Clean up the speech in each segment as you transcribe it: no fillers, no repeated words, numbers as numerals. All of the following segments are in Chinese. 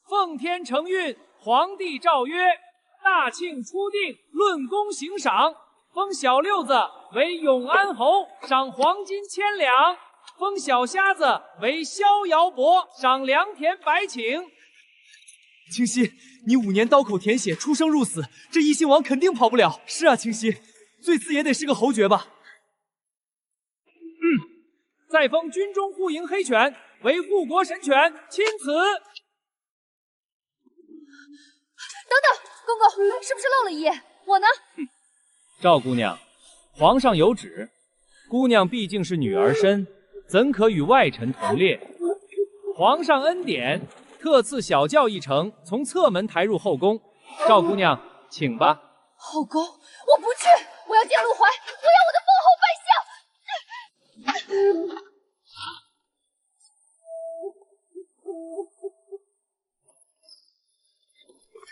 奉天承运，皇帝诏曰：大庆初定，论功行赏，封小六子为永安侯，赏黄金1000两；封小瞎子为逍遥伯，赏良田100顷。清溪，你5年刀口舔血，出生入死，这异姓王肯定跑不了。是啊，清溪，最次也得是个侯爵吧？再封军中护营黑犬为护国神犬，钦此。等等，公公是不是漏了一页？我呢？赵姑娘，皇上有旨，姑娘毕竟是女儿身，怎可与外臣同列？皇上恩典，特赐小轿1乘，从侧门抬入后宫。赵姑娘，请吧。后宫，我不去，我要见陆怀，我要我的封侯拜相。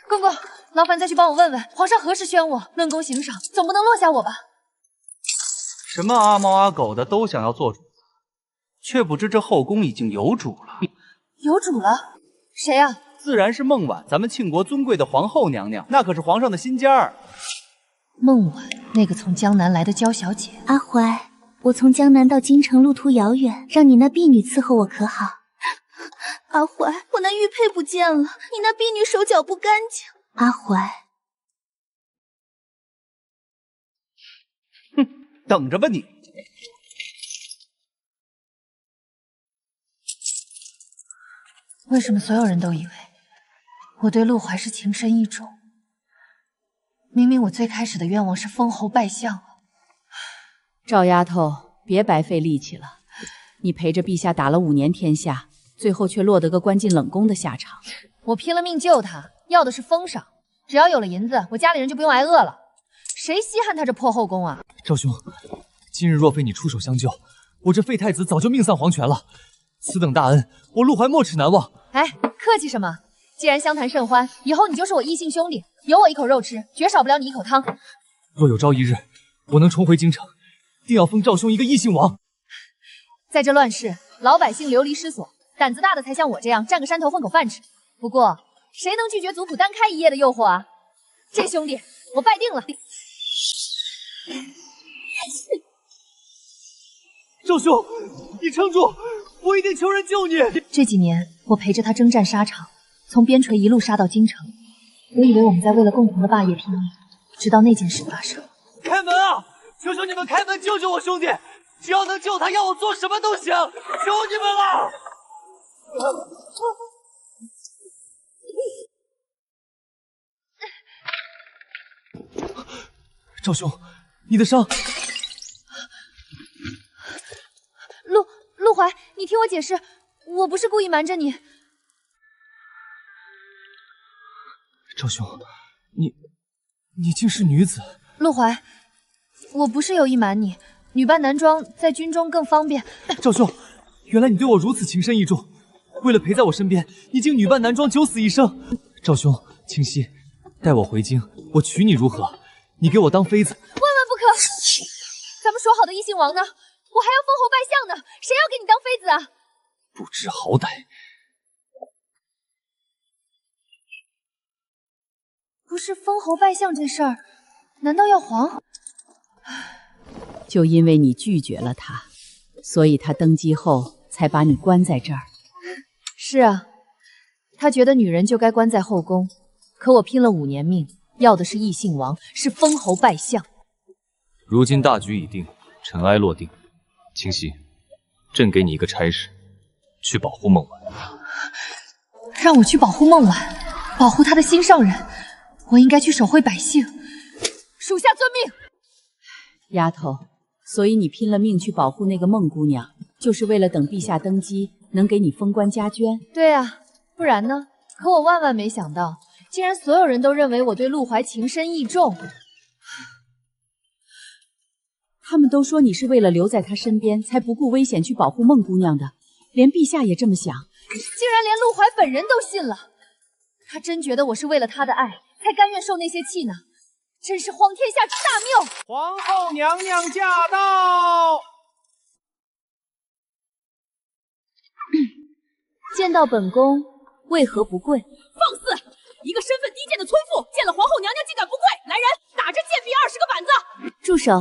公公，劳烦再去帮我问问皇上何时宣我论功行赏，总不能落下我吧？什么阿猫阿狗的都想要做主子，却不知这后宫已经有主了。有主了？谁啊？自然是孟婉，咱们庆国尊贵的皇后娘娘，那可是皇上的心尖儿。孟婉，那个从江南来的娇小姐。阿怀，我从江南到京城路途遥远，让你那婢女伺候我可好？阿怀，我那玉佩不见了，你那婢女手脚不干净。阿怀，哼，等着吧你。为什么所有人都以为我对陆怀是情深意重？明明我最开始的愿望是封侯拜相啊！赵丫头，别白费力气了，你陪着陛下打了5年天下，最后却落得个关进冷宫的下场。我拼了命救他，要的是封赏，只要有了银子，我家里人就不用挨饿了。谁稀罕他这破后宫啊？赵兄，今日若非你出手相救，我这废太子早就命丧黄泉了。此等大恩，我陆怀莫齿难忘。哎，客气什么？既然相谈甚欢，以后你就是我异姓兄弟，有我一口肉吃，绝少不了你一口汤。若有朝一日我能重回京城，定要封赵兄一个异姓王。在这乱世，老百姓流离失所，胆子大的才像我这样占个山头混口饭吃。不过，谁能拒绝族谱单开一页的诱惑啊？这兄弟，我拜定了。赵兄，你撑住，我一定求人救你。这几年，我陪着他征战沙场，从边陲一路杀到京城。我以为我们在为了共同的霸业拼命，直到那件事发生。开门啊！求求你们开门救救我兄弟！只要能救他，要我做什么都行，求你们了！赵兄，你的伤……陆怀，你听我解释，我不是故意瞒着你。赵兄，你竟是女子？陆怀，我不是有意瞒你，女扮男装在军中更方便。赵兄，原来你对我如此情深意重，为了陪在我身边，你竟女扮男装九死一生。赵兄，清溪，带我回京，我娶你如何？你给我当妃子，万万不可！咱们说好的异姓王呢？我还要封侯拜相呢，谁要给你当妃子啊？不知好歹！不是封侯拜相这事儿，难道要黄？就因为你拒绝了他，所以他登基后才把你关在这儿。是啊，他觉得女人就该关在后宫，可我拼了5年命，要的是异姓王，是封侯拜相。如今大局已定，尘埃落定。清溪，朕给你一个差事，去保护孟婉。让我去保护孟婉，保护她的心上人，我应该去守护百姓。属下遵命。丫头，所以你拼了命去保护那个孟姑娘，就是为了等陛下登基，能给你封官加捐？对啊，不然呢？可我万万没想到，竟然所有人都认为我对陆怀情深意重。他们都说你是为了留在他身边，才不顾危险去保护孟姑娘的，连陛下也这么想。竟然连陆怀本人都信了，他真觉得我是为了他的爱，才甘愿受那些气呢？真是荒天下之大谬！皇后娘娘驾到！见到本宫，为何不跪？放肆！一个身份低贱的村妇，见了皇后娘娘竟敢不跪！来人，打这贱婢20个板子！住手！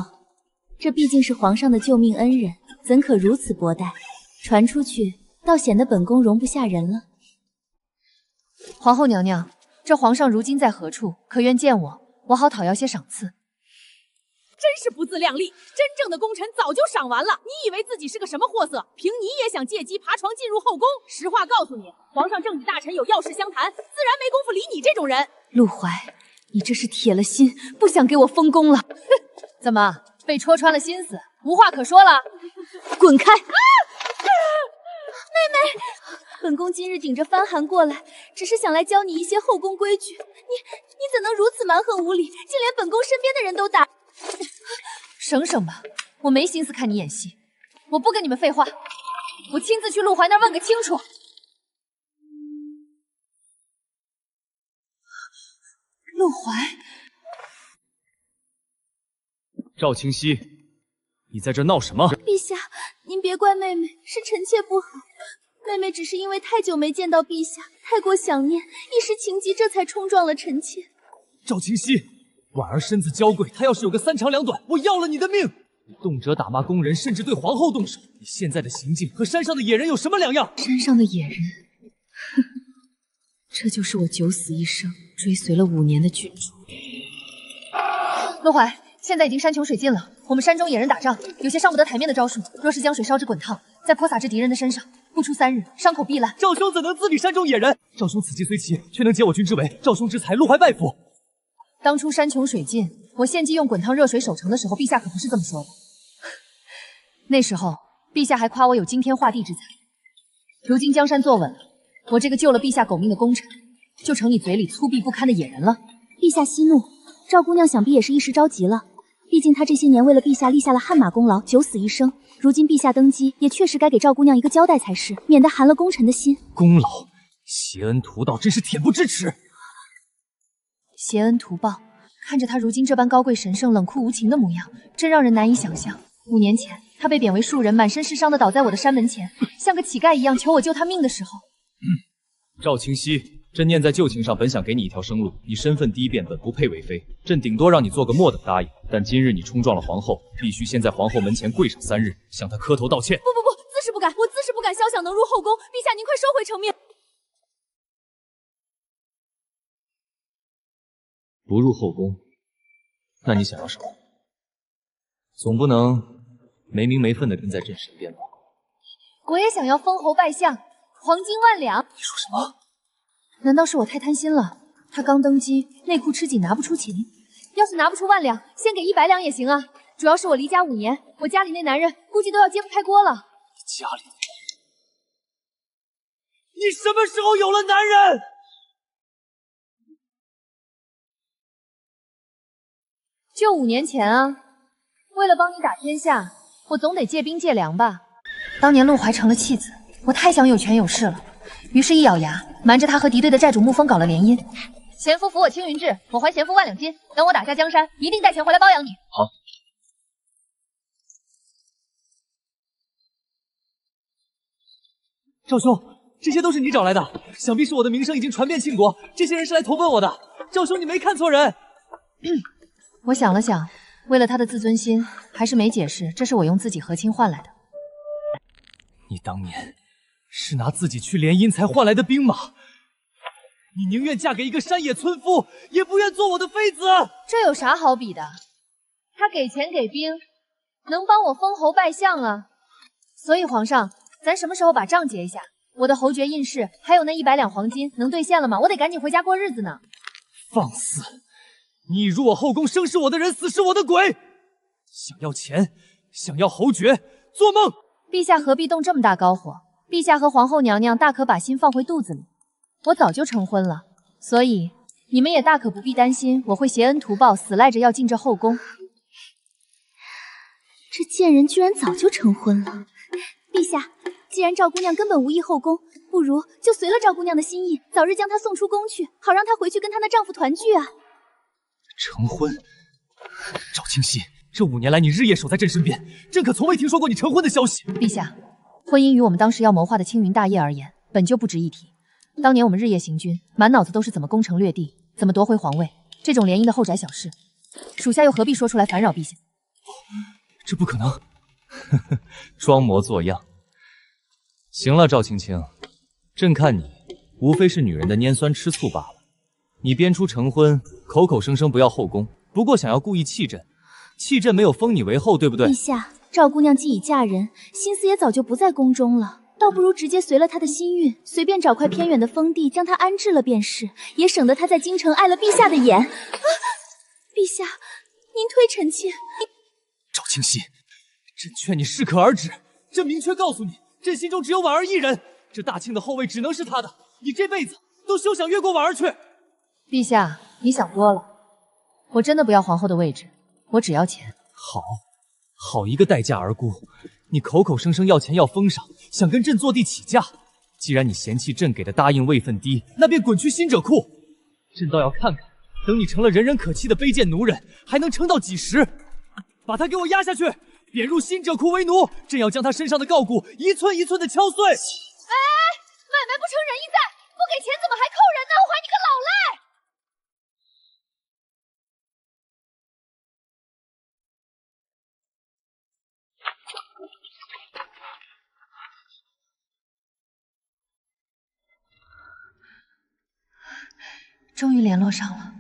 这毕竟是皇上的救命恩人，怎可如此薄待？传出去，倒显得本宫容不下人了。皇后娘娘，这皇上如今在何处？可愿见我好讨要些赏赐。真是不自量力！真正的功臣早就赏完了，你以为自己是个什么货色？凭你也想借机爬床进入后宫？实话告诉你，皇上正与大臣有要事相谈，自然没工夫理你这种人。陆怀，你这是铁了心，不想给我封宫了？哼，怎么被戳穿了心思，无话可说了？滚开！妹妹，本宫今日顶着帆寒过来，只是想来教你一些后宫规矩。你怎能如此蛮横无理，竟连本宫身边的人都打？省省吧，我没心思看你演戏。我不跟你们废话，我亲自去陆怀那儿问个清楚。陆怀，赵清溪，你在这闹什么？陛下，您别怪妹妹，是臣妾不好。妹妹只是因为太久没见到陛下，太过想念，一时情急，这才冲撞了臣妾。赵清溪，婉儿身子娇贵，她要是有个3长2短，我要了你的命！你动辄打骂宫人，甚至对皇后动手，你现在的行径和山上的野人有什么两样？山上的野人，哼，这就是我九死一生追随了5年的郡主。陆怀，现在已经山穷水尽了，我们山中野人打仗，有些上不得台面的招数，若是将水烧至滚烫，再泼洒至敌人的身上，不出3日，伤口必烂。赵兄怎能自比山中野人？赵兄此计虽奇，却能解我军之围。赵兄之才，陆怀拜服。当初山穷水尽，我献计用滚烫热水守城的时候，陛下可不是这么说的。那时候，陛下还夸我有惊天画地之才。如今江山坐稳了，我这个救了陛下狗命的功臣，就成你嘴里粗鄙不堪的野人了。陛下息怒，赵姑娘想必也是一时着急了。毕竟她这些年为了陛下立下了汗马功劳，九死一生。如今陛下登基，也确实该给赵姑娘一个交代才是，免得寒了功臣的心。功劳，挟恩图报，真是恬不知耻。挟恩图报，看着他如今这般高贵神圣、冷酷无情的模样，真让人难以想象。5年前，他被贬为庶人，满身是伤的倒在我的山门前，像个乞丐一样求我救他命的时候。赵清溪，朕念在旧情上，本想给你一条生路。你身份低贱，本不配为妃，朕顶多让你做个末等答应。但今日你冲撞了皇后，必须先在皇后门前跪上3日，向她磕头道歉。不，自是不敢，我自是不敢，肖想能入后宫。陛下，您快收回成命。不入后宫，那你想要什么？总不能没名没分的跟在朕身边吧？我也想要封侯拜相，黄金万两。你说什么？难道是我太贪心了？他刚登基，内裤吃紧拿不出钱，要是拿不出万两，先给100两也行啊。主要是我离家5年，我家里那男人估计都要揭不开锅了。家里？你什么时候有了男人？就5年前啊，为了帮你打天下，我总得借兵借粮吧。当年陆怀成了弃子，我太想有权有势了，于是一咬牙，瞒着他和敌对的债主沐风搞了联姻。贤夫扶我青云志，我还贤夫万两金，等我打下江山，一定带钱回来包养你。好。赵兄，这些都是你找来的，想必是我的名声已经传遍庆国，这些人是来投奔我的。赵兄，你没看错人。我想了想，为了他的自尊心，还是没解释这是我用自己和亲换来的。你当年是拿自己去联姻才换来的兵马，你宁愿嫁给一个山野村夫，也不愿做我的妃子。这有啥好比的？他给钱给兵，能帮我封侯拜相啊。所以皇上，咱什么时候把账结一下？我的侯爵印誓，还有那100两黄金，能兑现了吗？我得赶紧回家过日子呢。放肆！你入我后宫，生是我的人，死是我的鬼。想要钱，想要侯爵，做梦！陛下何必动这么大高火？陛下和皇后娘娘大可把心放回肚子里。我早就成婚了，所以你们也大可不必担心我会挟恩图报，死赖着要进这后宫。这贱人居然早就成婚了。陛下，既然赵姑娘根本无意后宫，不如就随了赵姑娘的心意，早日将她送出宫去，好让她回去跟她那丈夫团聚啊。成婚？赵清溪，这5年来你日夜守在朕身边，朕可从未听说过你成婚的消息。陛下，婚姻于我们当时要谋划的青云大业而言，本就不值一提。当年我们日夜行军，满脑子都是怎么攻城略地，怎么夺回皇位。这种联姻的后宅小事，属下又何必说出来烦扰陛下？这不可能！装模作样。行了，赵青青，朕看你无非是女人的拈酸吃醋罢了。你编出成婚，口口声声不要后宫，不过想要故意气朕，气朕没有封你为后，对不对？陛下，赵姑娘既已嫁人，心思也早就不在宫中了。 倒不如直接随了他的心运，随便找块偏远的封地将他安置了便是，也省得他在京城碍了陛下的眼。陛下，您推臣妾。赵清溪，朕劝你适可而止。朕明确告诉你，朕心中只有婉儿一人，这大庆的后位只能是她的，你这辈子都休想越过婉儿去。陛下，你想多了，我真的不要皇后的位置，我只要钱。好一个待嫁而孤！ 你口口声声要钱要封赏，想跟朕坐地起价。既然你嫌弃朕给的答应位分低，那便滚去新者库。朕倒要看看，等你成了人人可欺的卑贱奴人，还能撑到几时？把他给我押下去，贬入新者库为奴。朕要将他身上的锆骨一寸一寸的敲碎。哎，买卖不成仁义在，不给钱怎么还扣人呢？我还你个老赖！ 终于联络上了。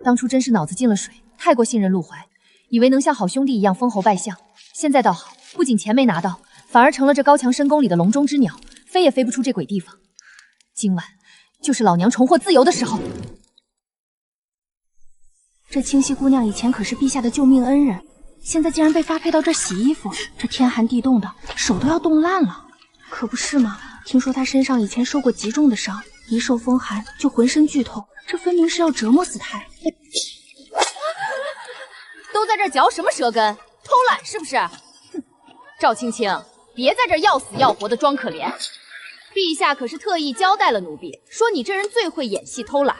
当初真是脑子进了水，太过信任陆怀，以为能像好兄弟一样封侯拜相。现在倒好，不仅钱没拿到，反而成了这高墙深宫里的笼中之鸟，飞也飞不出这鬼地方。今晚就是老娘重获自由的时候。这清溪姑娘以前可是陛下的救命恩人，现在竟然被发配到这洗衣服，这天寒地冻的，手都要冻烂了。可不是吗？ 听说他身上以前受过极重的伤，一受风寒就浑身剧痛，这分明是要折磨死他呀！都在这嚼什么舌根？偷懒是不是？哼！赵青青，别在这要死要活的装可怜。陛下可是特意交代了奴婢，说你这人最会演戏偷懒，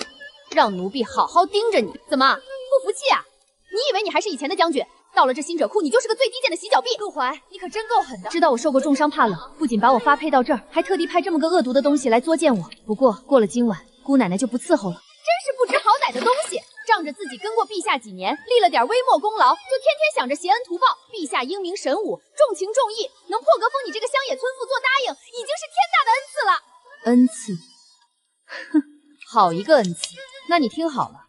让奴婢好好盯着你。怎么不服气啊？你以为你还是以前的将军？ 到了这新者库，你就是个最低贱的洗脚婢。陆怀，你可真够狠的！知道我受过重伤怕冷，不仅把我发配到这儿，还特地派这么个恶毒的东西来作践我。不过过了今晚，姑奶奶就不伺候了。真是不知好歹的东西，仗着自己跟过陛下几年，立了点微末功劳，就天天想着挟恩图报。陛下英明神武，重情重义，能破格封你这个乡野村妇做答应，已经是天大的恩赐了。恩赐？哼，好一个恩赐！那你听好了，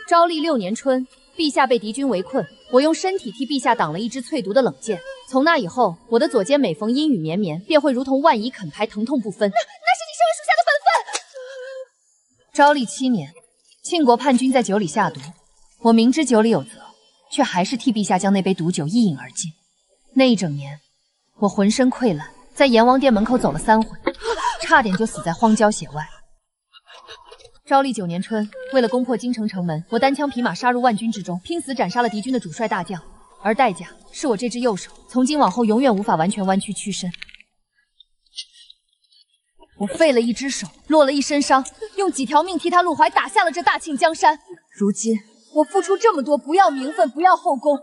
昭历6年春。 陛下被敌军围困，我用身体替陛下挡了一支淬毒的冷箭。从那以后，我的左肩每逢阴雨绵绵，便会如同万蚁啃排，疼痛不分。那是你身为属下的本分。昭历7年，庆国叛军在酒里下毒，我明知酒里有责，却还是替陛下将那杯毒酒一饮而尽。那一整年，我浑身溃烂，在阎王殿门口走了3回，差点就死在荒郊野外。 昭历9年春，为了攻破京城城门，我单枪匹马杀入万军之中，拼死斩杀了敌军的主帅大将，而代价是我这只右手从今往后永远无法完全弯曲屈伸。我废了一只手，落了一身伤，用几条命替他陆怀打下了这大庆江山。如今我付出这么多，不要名分，不要后宫，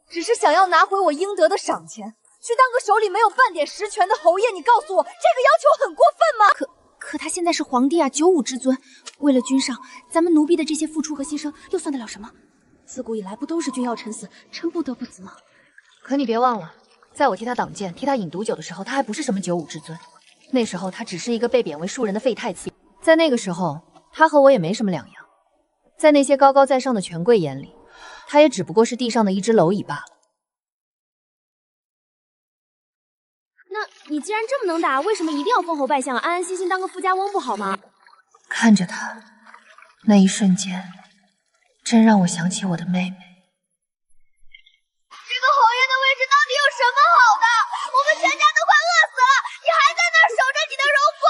只是想要拿回我应得的赏钱，去当个手里没有半点实权的侯爷。你告诉我，这个要求很过分吗？可他现在是皇帝啊，95之尊。为了君上，咱们奴婢的这些付出和牺牲又算得了什么？自古以来不都是君要臣死，臣不得不死吗？可你别忘了，在我替他挡箭、替他饮毒酒的时候，他还不是什么95之尊。那时候他只是一个被贬为庶人的废太子。在那个时候，他和我也没什么两样。在那些高高在上的权贵眼里，他也只不过是地上的一只蝼蚁罢了。 你既然这么能打，为什么一定要封侯拜相啊？安安心心当个富家翁不好吗？看着他，那一瞬间，真让我想起我的妹妹。这个侯爷的位置到底有什么好的？我们全家都快饿死了，你还在那儿守着你的荣光！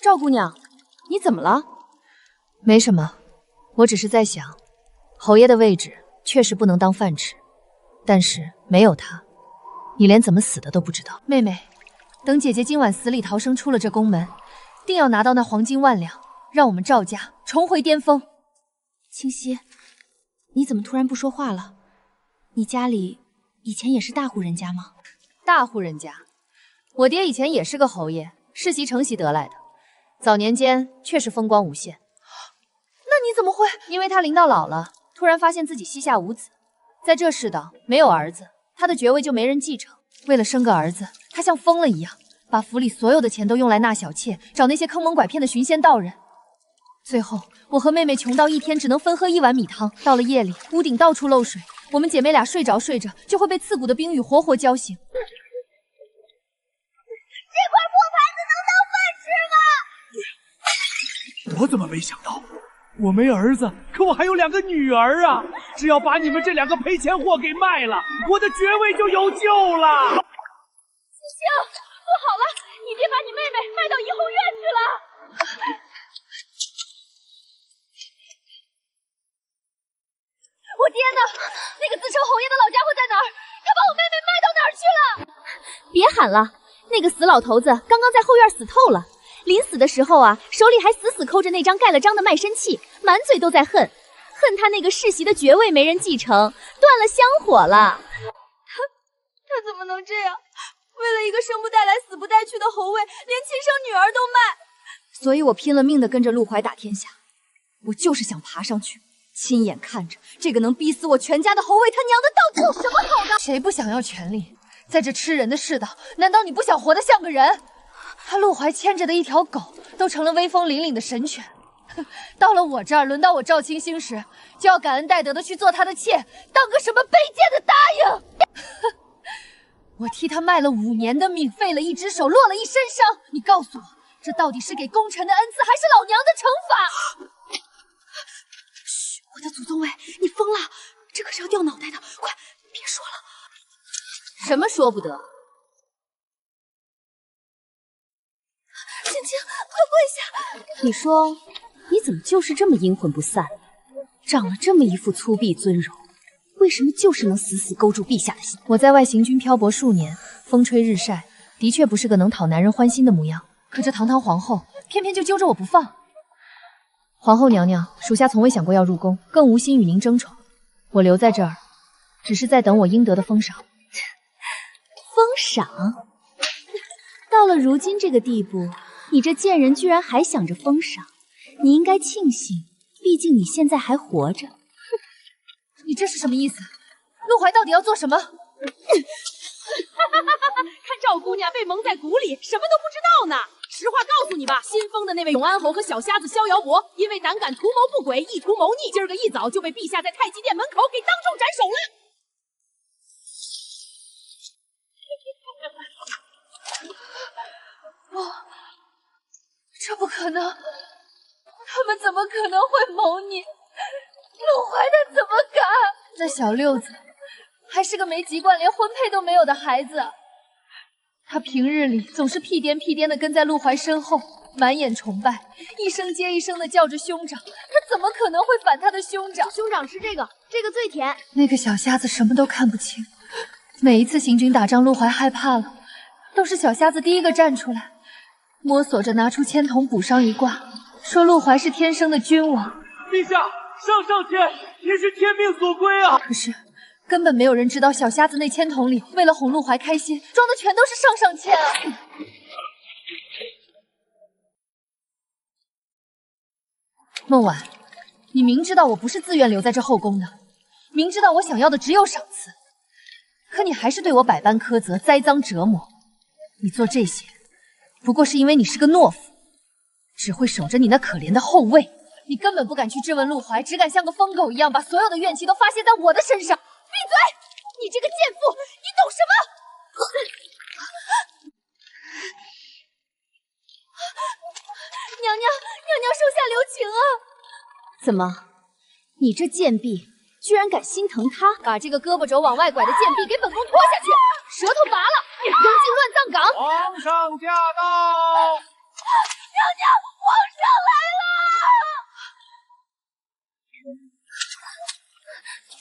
赵姑娘，你怎么了？没什么，我只是在想，侯爷的位置确实不能当饭吃，但是没有他。 你连怎么死的都不知道，妹妹，等姐姐今晚死里逃生出了这宫门，定要拿到那黄金万两，让我们赵家重回巅峰。清溪，你怎么突然不说话了？你家里以前也是大户人家吗？大户人家，我爹以前也是个侯爷，世袭承袭得来的，早年间确实风光无限。那你怎么会？因为他临到老了，突然发现自己膝下无子，在这世道没有儿子，他的爵位就没人继承。为了生个儿子，他像疯了一样，把府里所有的钱都用来纳小妾，找那些坑蒙拐骗的寻仙道人。最后，我和妹妹穷到一天只能分喝1碗米汤。到了夜里，屋顶到处漏水，我们姐妹俩睡着睡着就会被刺骨的冰雨活活浇醒。这块破牌子能当饭吃吗？我怎么没想到？我没儿子，可我还有2个女儿啊！只要把你们这2个赔钱货给卖了，我的爵位就有救了。星星，不好了，你爹把你妹妹卖到怡红院去了。我爹呢？那个自称侯爷的老家伙在哪儿？他把我妹妹卖到哪儿去了？别喊了，那个死老头子刚刚在后院死透了。临死的时候啊，手里还死死抠着那张盖了章的卖身契，满嘴都在恨他那个世袭的爵位没人继承，断了香火了。他怎么能这样？为了一个生不带来死不带去的侯位，连亲生女儿都卖。所以我拼了命的跟着陆怀打天下，我就是想爬上去，亲眼看着这个能逼死我全家的侯位他娘的到底有什么好的？谁不想要权力？在这吃人的世道，难道你不想活得像个人？他陆怀牵着的一条狗都成了威风凛凛的神犬，到了我这儿，轮到我赵青星时，就要感恩戴德的去做他的妾，当个什么卑贱的答应？我替他卖了5年的命，废了一只手，落了一身伤。你告诉我，这到底是给功臣的恩赐，还是老娘的惩罚？嘘，我的祖宗位，你疯了？这可是要掉脑袋的，快别说了。什么说不得？青青，快跪下！你说，你怎么就是这么阴魂不散，长了这么一副粗鄙尊容，为什么就是能死死勾住陛下的心？我在外行军漂泊数年，风吹日晒，的确不是个能讨男人欢心的模样。可这堂堂皇后偏偏就揪着我不放。皇后娘娘，属下从未想过要入宫，更无心与您争宠。我留在这儿，只是在等我应得的封赏。封赏？到了如今这个地步，你这贱人居然还想着封赏，你应该庆幸，毕竟你现在还活着。你这是什么意思？陆怀到底要做什么？看赵姑娘被蒙在鼓里，什么都不知道呢。实话告诉你吧，新封的那位永安侯和小瞎子逍遥伯，因为胆敢图谋不轨，意图谋逆，今儿个一早就被陛下在太极殿门口给当众斩首了。这不可能，他们怎么可能会谋逆？陆怀他怎么敢？那小六子还是个没籍贯、连婚配都没有的孩子，他平日里总是屁颠屁颠的跟在陆怀身后，满眼崇拜，一声接一声的叫着兄长，他怎么可能会反他的兄长？兄长吃这个，这个最甜。那个小瞎子什么都看不清，每一次行军打仗，陆怀害怕了，都是小瞎子第一个站出来，摸索着拿出签筒补上一卦，说陆怀是天生的君王。陛下，上签也是天命所归啊！可是根本没有人知道，小瞎子那签筒里为了哄陆怀开心，装的全都是上签啊！孟婉，你明知道我不是自愿留在这后宫的，明知道我想要的只有赏赐，可你还是对我百般苛责、栽赃折磨。你做这些，不过是因为你是个懦夫，只会守着你那可怜的后位。你根本不敢去质问陆怀，只敢像个疯狗一样把所有的怨气都发泄在我的身上。闭嘴！你这个贱妇，你懂什么？娘娘手下留情啊！怎么，你这贱婢居然敢心疼他？把这个胳膊肘往外拐的贱婢给本宫拖下去，舌头拔了，扔进乱葬岗。皇上驾到！娘娘，皇上来了！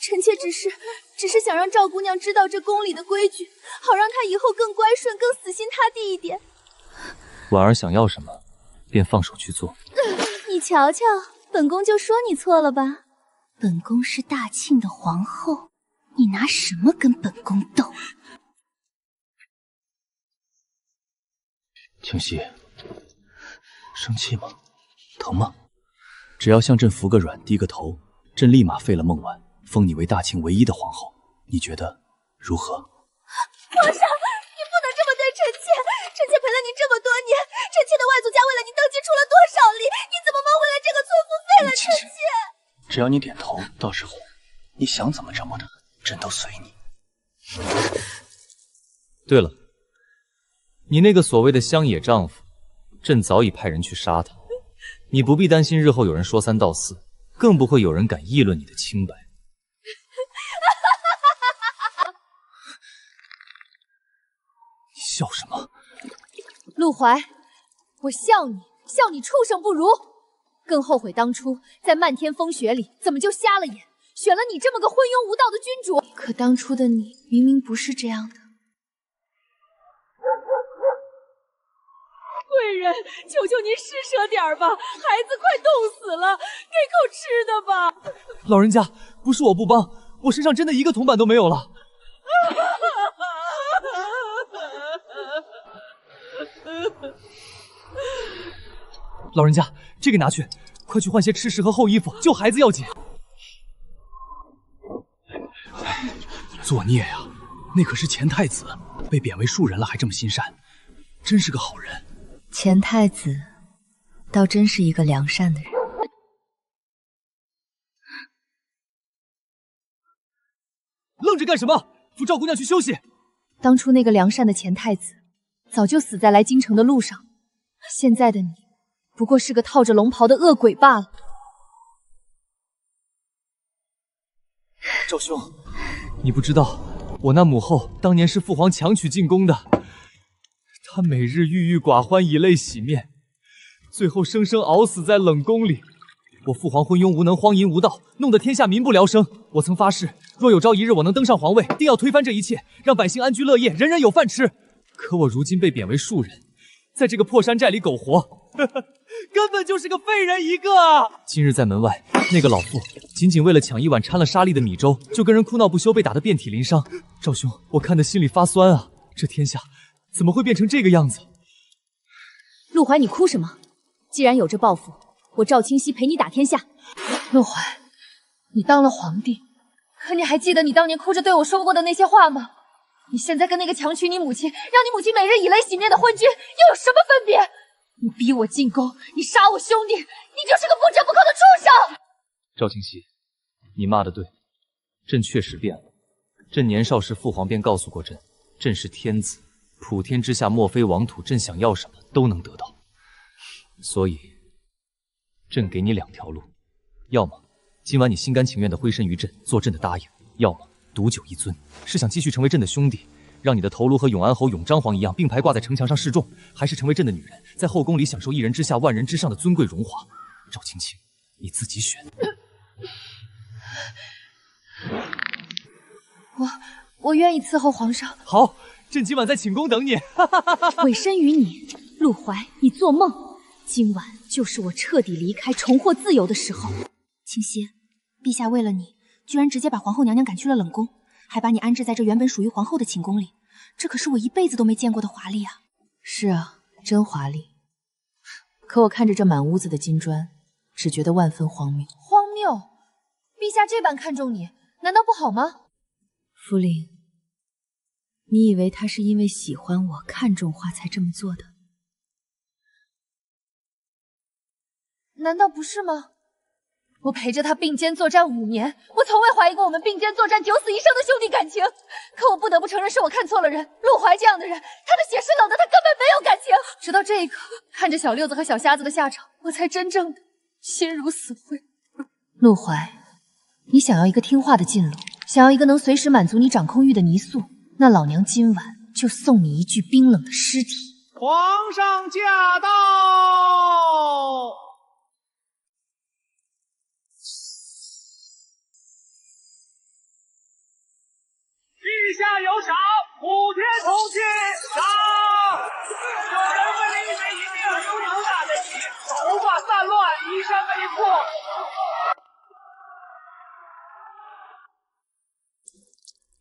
臣妾只是想让赵姑娘知道这宫里的规矩，好让她以后更乖顺、更死心塌地一点。婉儿想要什么，便放手去做。你瞧瞧，本宫就说你错了吧？本宫是大庆的皇后，你拿什么跟本宫斗？清溪，生气吗？疼吗？只要向朕服个软，低个头，朕立马废了孟婉，封你为大清唯一的皇后。你觉得如何？皇上，你不能这么对臣妾，臣妾陪了您这么多年，臣妾的外祖家为了您登基出了多少力，你怎么蒙回来这个错付，废了臣妾？只要你点头，到时候你想怎么折磨朕，朕都随你。对了，你那个所谓的乡野丈夫，朕早已派人去杀他，你不必担心日后有人说三道四，更不会有人敢议论你的清白。你笑什么？陆怀，我笑你，笑你畜生不如，更后悔当初在漫天风雪里怎么就瞎了眼，选了你这么个昏庸无道的君主。可当初的你明明不是这样的。贵人，求求您施舍点吧，孩子快冻死了，给口吃的吧。老人家，不是我不帮，我身上真的一个铜板都没有了。老人家，这个拿去，快去换些吃食和厚衣服，救孩子要紧。作孽呀，那可是前太子，被贬为庶人了还这么心善，真是个好人。前太子倒真是一个良善的人。愣着干什么？扶赵姑娘去休息。当初那个良善的前太子，早就死在来京城的路上，现在的你，不过是个套着龙袍的恶鬼罢了。赵兄，你不知道，我那母后当年是父皇强娶进宫的，她每日郁郁寡欢，以泪洗面，最后生生熬死在冷宫里。我父皇昏庸无能，荒淫无道，弄得天下民不聊生。我曾发誓，若有朝一日我能登上皇位，定要推翻这一切，让百姓安居乐业，人人有饭吃。可我如今被贬为庶人，在这个破山寨里苟活，根本就是个废人一个啊！今日在门外，那个老妇仅仅为了抢一碗掺了沙粒的米粥，就跟人哭闹不休，被打得遍体鳞伤。赵兄，我看得心里发酸啊！这天下怎么会变成这个样子？陆怀，你哭什么？既然有这抱负，我赵清溪陪你打天下。陆怀，你当了皇帝，可你还记得你当年哭着对我说过的那些话吗？你现在跟那个强娶你母亲，让你母亲每日以泪洗面的昏君，又有什么分别？你逼我进宫，你杀我兄弟，你就是个不折不扣的畜生！赵清溪，你骂得对，朕确实变了。朕年少时，父皇便告诉过朕，朕是天子，普天之下莫非王土，朕想要什么都能得到。所以，朕给你两条路，要么今晚你心甘情愿地挥身于朕，做朕的答应；要么独酒一尊，是想继续成为朕的兄弟，让你的头颅和永安侯永璋皇一样并排挂在城墙上示众，还是成为朕的女人，在后宫里享受一人之下万人之上的尊贵荣华？赵青青，你自己选。我愿意伺候皇上。好，朕今晚在寝宫等你。委身于你，陆怀，你做梦！今晚就是我彻底离开、重获自由的时候。清溪，陛下为了你，居然直接把皇后娘娘赶去了冷宫，还把你安置在这原本属于皇后的寝宫里，这可是我一辈子都没见过的华丽啊！是啊，真华丽。可我看着这满屋子的金砖，只觉得万分荒谬。荒谬？陛下这般看重你，难道不好吗？福临，你以为他是因为喜欢我、看重话才这么做的？难道不是吗？我陪着他并肩作战5年，我从未怀疑过我们并肩作战九死一生的兄弟感情。可我不得不承认，是我看错了人。陆怀这样的人，他的血是冷的，他根本没有感情。直到这一刻，看着小六子和小瞎子的下场，我才真正的心如死灰。陆怀，你想要一个听话的近路，想要一个能随时满足你掌控欲的泥塑，那老娘今晚就送你一具冰冷的尸体。皇上驾到！陛下有赏，普天同庆！赏！有人为了一枚银两流流大的喜，头发散乱，衣衫被破。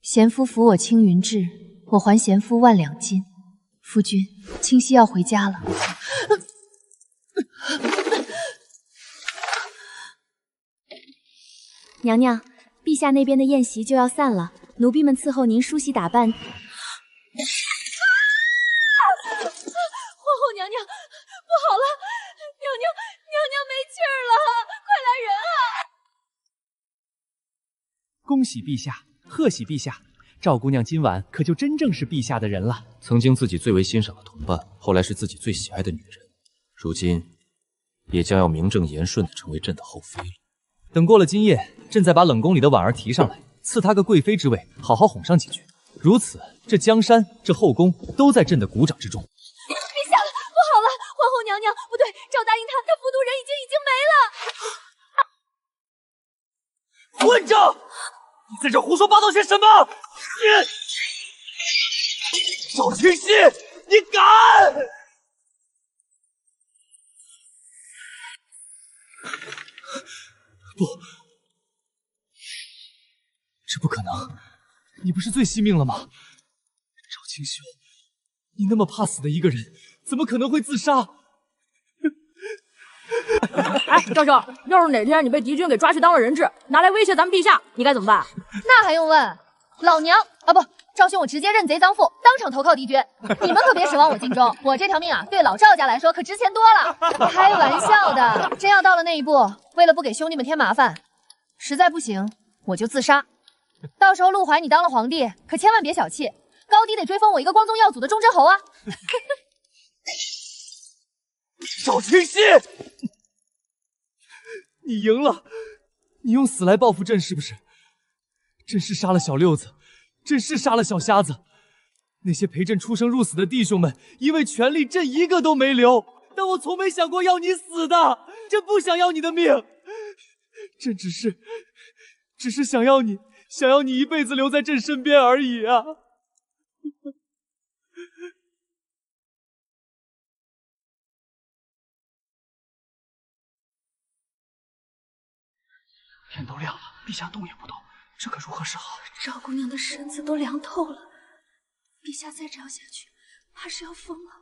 贤夫扶我青云志，我还贤夫万两金。夫君，清溪要回家了。娘娘，陛下那边的宴席就要散了，奴婢们伺候您梳洗打扮。皇后娘娘，不好了，娘娘没气儿了，快来人啊！恭喜陛下，贺喜陛下！赵姑娘今晚可就真正是陛下的人了。曾经自己最为欣赏的同伴，后来是自己最喜爱的女人，如今也将要名正言顺的成为朕的后妃了。等过了今夜，朕再把冷宫里的婉儿提上来，赐她个贵妃之位，好好哄上几句。如此，这江山，这后宫，都在朕的鼓掌之中。陛下，不好了！皇后娘娘，不对，赵答应她服毒人已经没了。混账！你在这胡说八道些什么？赵清溪，你敢！不，这不可能！你不是最惜命了吗？赵清修，你那么怕死的一个人，怎么可能会自杀？哎，赵兄，要是哪天你被敌军给抓去当了人质，拿来威胁咱们陛下，你该怎么办？那还用问？老娘啊不，赵兄我直接认贼当父，当场投靠敌军。你们可别指望我尽忠，我这条命啊，对老赵家来说可值钱多了。开玩笑的，真要到了那一步，为了不给兄弟们添麻烦，实在不行我就自杀。到时候陆怀你当了皇帝，可千万别小气，高低得追封我一个光宗耀祖的忠贞侯啊！赵清溪，你赢了，你用死来报复朕是不是？朕是杀了小六子，朕是杀了小瞎子，那些陪朕出生入死的弟兄们，因为权力，朕一个都没留。但我从没想过要你死的，朕不想要你的命，朕只是想要你一辈子留在朕身边而已啊！天都亮了，陛下动也不动，这可如何是好？赵姑娘的身子都凉透了，陛下再这样下去，怕是要疯了。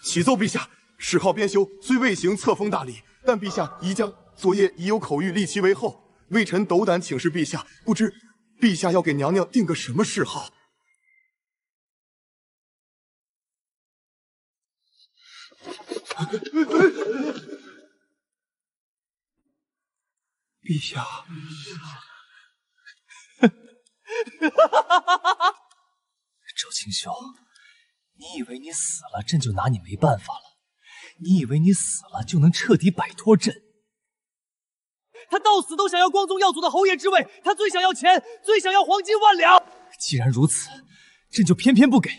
启奏陛下，谥号编修虽未行册封大礼，但陛下宜将昨夜已有口谕立其为后。微臣斗胆请示陛下，不知陛下要给娘娘定个什么谥号？陛下，赵清修，你以为你死了，朕就拿你没办法了？你以为你死了就能彻底摆脱朕？他到死都想要光宗耀祖的侯爷之位，他最想要钱，最想要黄金万两。既然如此，朕就偏偏不给。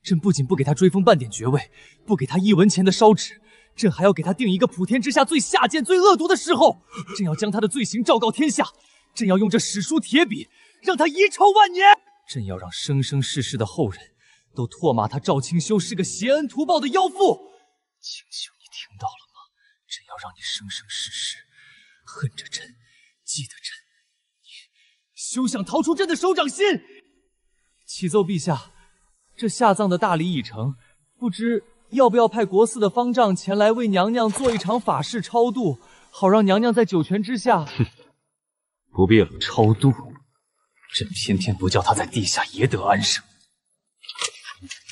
朕不仅不给他追封半点爵位，不给他1文钱的烧纸，朕还要给他定一个普天之下最下贱、最恶毒的谥号。朕要将他的罪行昭告天下，朕要用这史书铁笔让他遗臭万年。朕要让生生世世的后人都唾骂他赵清修是个挟恩图报的妖妇。清修，你听到了吗？朕要让你生生世世恨着朕，记得朕，你休想逃出朕的手掌心。启奏陛下，这下葬的大礼已成，不知要不要派国寺的方丈前来为娘娘做一场法事超度，好让娘娘在九泉之下。不必了，超度，朕偏偏不叫他在地下也得安生。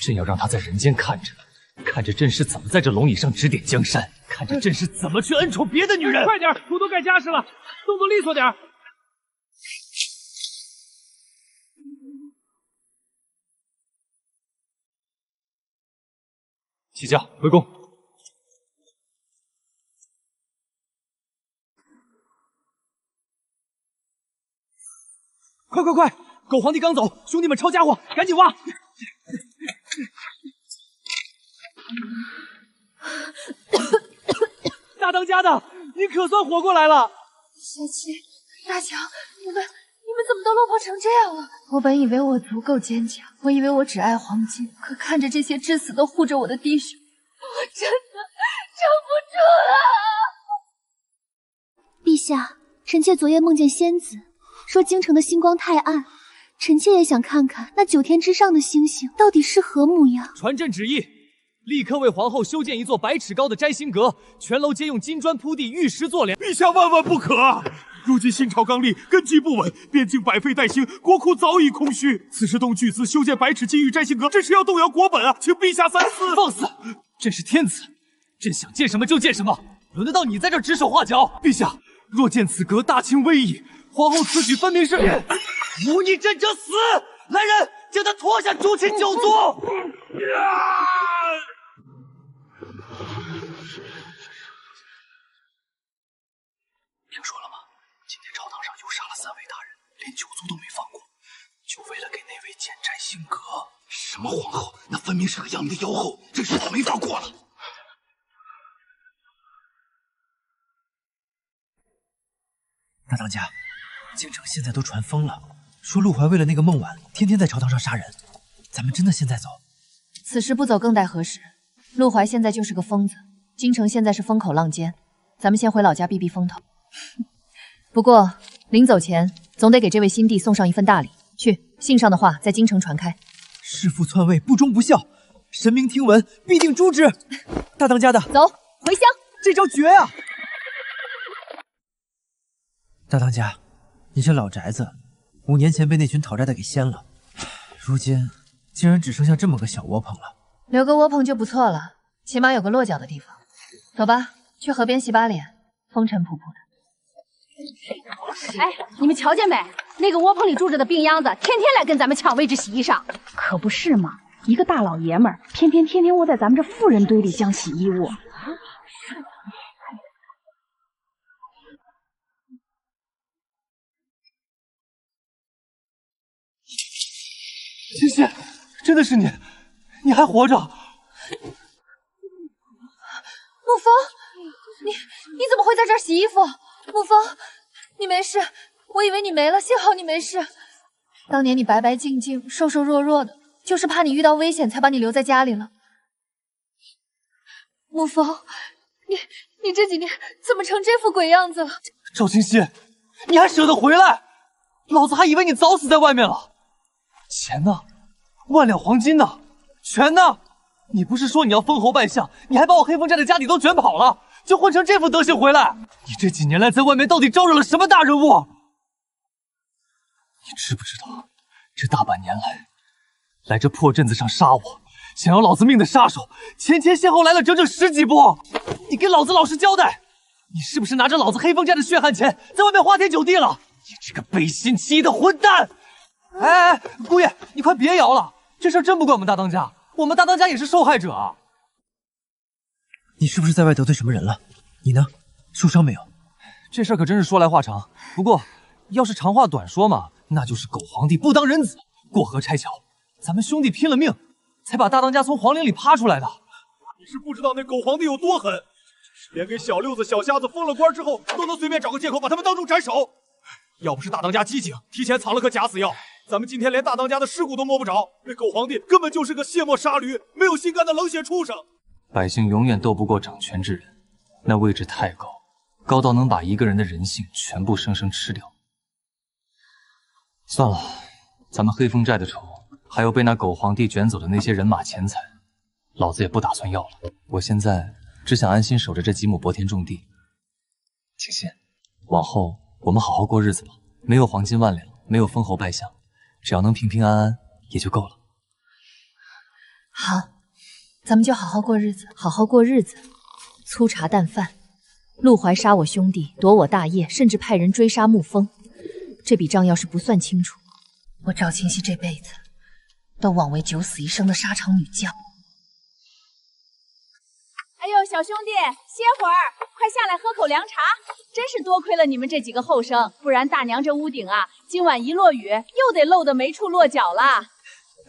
朕要让他在人间看着朕是怎么在这龙椅上指点江山，看着朕是怎么去恩宠别的女人。快点，土都盖家事了，动作利索点。起驾回宫。快快快！狗皇帝刚走，兄弟们抄家伙，赶紧挖！大当家的，你可算活过来了！雪琪、大强，你们怎么都落魄成这样了？我本以为我足够坚强，我以为我只爱黄金，可看着这些至死都护着我的弟兄，我真的撑不住了。陛下，臣妾昨夜梦见仙子，说京城的星光太暗，臣妾也想看看那9天之上的星星到底是何模样。传朕旨意，立刻为皇后修建一座100尺高的摘星阁，全楼皆用金砖铺地，玉石做梁。陛下万万不可！如今新朝刚立，根基不稳，边境百废待兴，国库早已空虚。此时动巨资修建100尺金玉摘星阁，真是要动摇国本啊！请陛下三思。放肆！朕是天子，朕想建什么就建什么，轮得到你在这指手画脚？陛下，若见此阁大清威仪，皇后此举分明是忤逆朕者死！来人，将他拖下诛亲九族！听说了吗？今天朝堂上又杀了3位大人，连九族都没放过，就为了给那位建摘星阁。什么皇后？那分明是个养的妖后，这日子没法过了。大当家，京城现在都传疯了，说陆怀为了那个孟婉，天天在朝堂上杀人。咱们真的现在走？此时不走更待何时？陆怀现在就是个疯子，京城现在是风口浪尖，咱们先回老家避避风头。不过临走前，总得给这位新帝送上一份大礼。去，信上的话在京城传开。弑父篡位，不忠不孝，神明听闻必定诛之。大当家的，走，回乡。这招绝呀！大当家，你这老宅子5年前被那群讨债的给掀了，如今竟然只剩下这么个小窝棚了。留个窝棚就不错了，起码有个落脚的地方。走吧，去河边洗把脸，风尘仆仆的。哎，你们瞧见没？那个窝棚里住着的病秧子，天天来跟咱们抢位置洗衣裳。可不是嘛，一个大老爷们儿，偏偏天天窝在咱们这妇人堆里浆洗衣物。欣欣，真的是你，你还活着？沐风，你怎么会在这儿洗衣服？沐风，你没事？我以为你没了，幸好你没事。当年你白白净净、瘦瘦弱弱的，就是怕你遇到危险才把你留在家里了。沐风，你这几年怎么成这副鬼样子了？赵清溪，你还舍得回来？老子还以为你早死在外面了。钱呢？万两黄金呢？权呢？你不是说你要封侯拜相，你还把我黑风寨的家底都卷跑了，就混成这副德行回来？你这几年来在外面到底招惹了什么大人物？你知不知道，这大半年来这破镇子上杀我，想要老子命的杀手，前先后来了整整10几波。你给老子老实交代，你是不是拿着老子黑风寨的血汗钱，在外面花天酒地了？你这个背信弃义的混蛋！哎，姑爷，你快别摇了，这事真不怪我们大当家，我们大当家也是受害者啊。你是不是在外得罪什么人了？你呢？受伤没有？这事可真是说来话长，不过要是长话短说嘛，那就是狗皇帝不当人子，过河拆桥，咱们兄弟拼了命，才把大当家从皇陵里扒出来的。你是不知道那狗皇帝有多狠，连给小六子、小瞎子封了官之后，都能随便找个借口把他们当众斩首。要不是大当家机警，提前藏了颗假死药，咱们今天连大当家的尸骨都摸不着。那狗皇帝根本就是个卸磨杀驴、没有心肝的冷血畜生。百姓永远斗不过掌权之人，那位置太高，高到能把一个人的人性全部生生吃掉。算了，咱们黑风寨的仇，还有被那狗皇帝卷走的那些人马钱财，老子也不打算要了。我现在只想安心守着这几亩薄田种地。清心，往后我们好好过日子吧，没有黄金万两，没有封侯拜相，只要能平平安安也就够了。好，咱们就好好过日子，好好过日子。粗茶淡饭，陆怀杀我兄弟，夺我大业，甚至派人追杀沐风。这笔账要是不算清楚，我赵清溪这辈子都枉为九死一生的沙场女将。哎呦，小兄弟，歇会儿，快下来喝口凉茶。真是多亏了你们这几个后生，不然大娘这屋顶啊，今晚一落雨，又得漏得没处落脚了。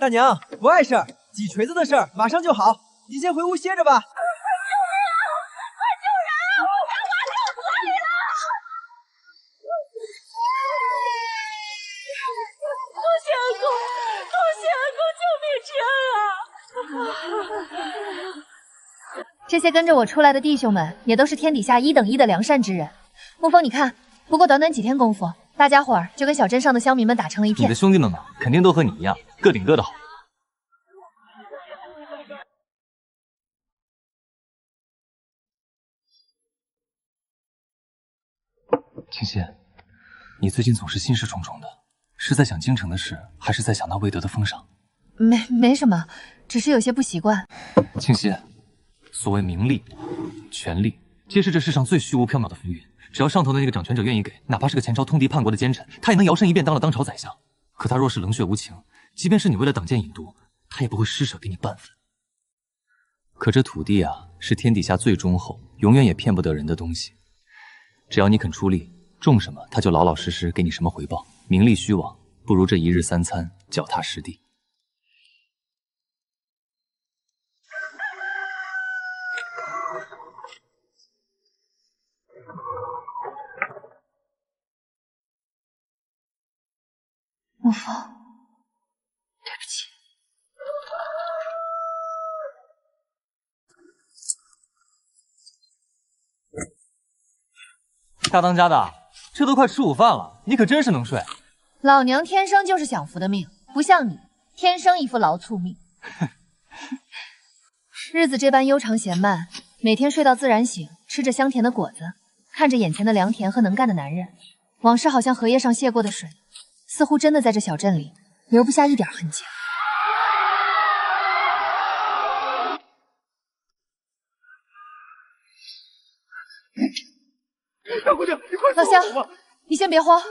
大娘不碍事儿，几锤子的事儿马上就好，你先回屋歇着吧。这些跟着我出来的弟兄们，也都是天底下1等1的良善之人。沐风，你看，不过短短几天功夫，大家伙儿就跟小镇上的乡民们打成了一片。你的兄弟们嘛，肯定都和你一样，各顶各的好。清溪，你最近总是心事重重的，是在想京城的事，还是在想那魏德的封赏？没什么，只是有些不习惯。清溪，所谓名利、权力，皆是这世上最虚无缥缈的浮云。只要上头的那个掌权者愿意给，哪怕是个前朝通敌叛国的奸臣，他也能摇身一变当了当朝宰相。可他若是冷血无情，即便是你为了党建引渡，他也不会施舍给你半分。可这土地啊，是天底下最忠厚、永远也骗不得人的东西。只要你肯出力，种什么他就老老实实给你什么回报。名利虚妄，不如这一日三餐脚踏实地。沐风，对不起。大当家的，这都快吃午饭了，你可真是能睡。老娘天生就是享福的命，不像你，天生一副劳卒命。日子这般悠长闲慢，每天睡到自然醒，吃着香甜的果子，看着眼前的良田和能干的男人，往事好像荷叶上泻过的水，似乎真的在这小镇里留不下一点痕迹。大姑娘，你快老乡，你先别慌，